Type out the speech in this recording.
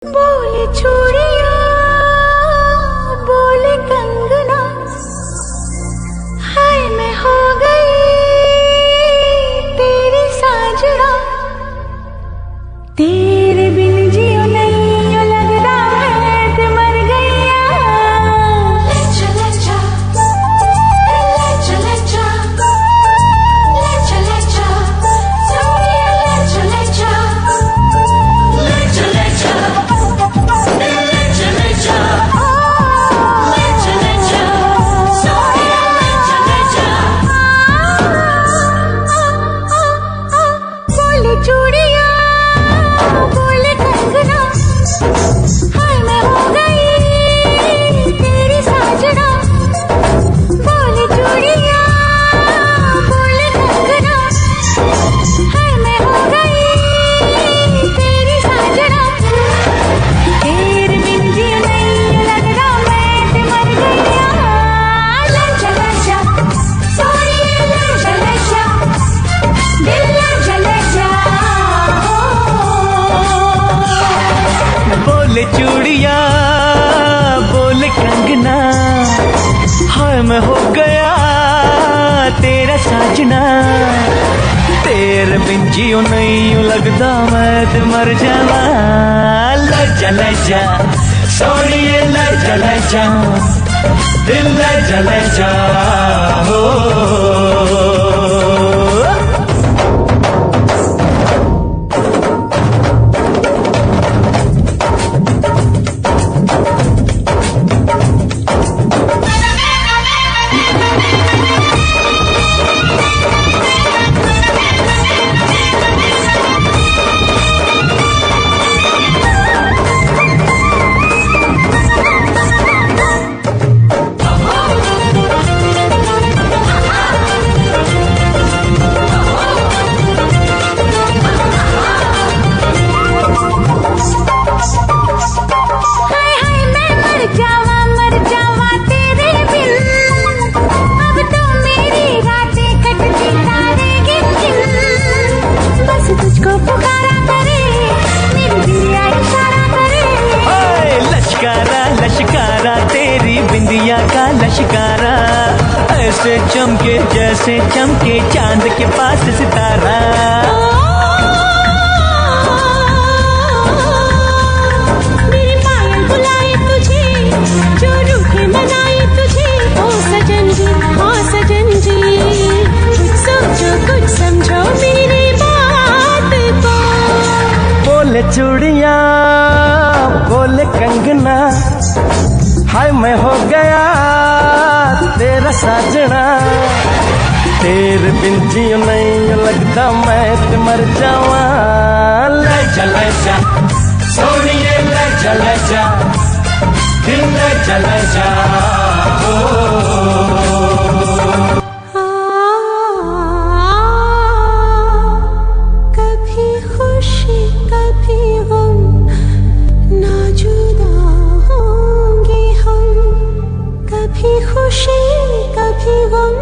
बोले चूड़िया बोले कंगना, हाय मैं हो गई तेरी साजना। तेरे बिन जियो नहीं यो लगता मैं ते मर गईया। ले चले जा, ले चले जा, ले चले जा, सोनिया ले चले जा, ले चले जा, ले चले जा, ले चले जा, सोनिया ले चले जा। बोले चूड़िया बोले कंगना, हाय मैं हो गई तेरी साजना। बोले चूड़िया बोले कंगना, हाय मैं हो गई तेरी साजना। तेरे बिन जियो नहीं लगता मैं ते मर गईया। ले चले जा, सोनिया ले चले जा, दिल ले चले जा। बोले चूड़िया बोले कंगना, हाय मैं हो गया तेरा साजना। तेरे बिन जियो नहीं यूं लगता मैं ते मर जावा। ले चले जा सोनिए ले चले जा, दिल ले चले जा हो। हाय हाय मैं मर जावा तेरे बिन। अब तो मेरी रातें कटती तारे गिन गिन। बस तुझको पुकारा करे मेरी बिंदिया इशारा करे। ओए लश्कारा लश्कारा तेरी बिंदिया का लश्कारा, ऐसे चमके जैसे चमके चांद के पास सितारा। मेरे पायल बुलाए तुझे, जो रूठे मनाए तुझे। ओ सजन जी कुछ सोचो कुछ समझो मेरी बात को। बोले चूड़िया बोले कंगना, हाय मैं हो गया तेरा साजना। तेरे बिन जियो नहीं लगता मैं ते मर जावा। ले चले जा सोनिए ले चले जा, दिल ले चले जा हो। कभी खुशी कभी गम, ना जुदा होंगे हम। कभी खुशी कभी गम,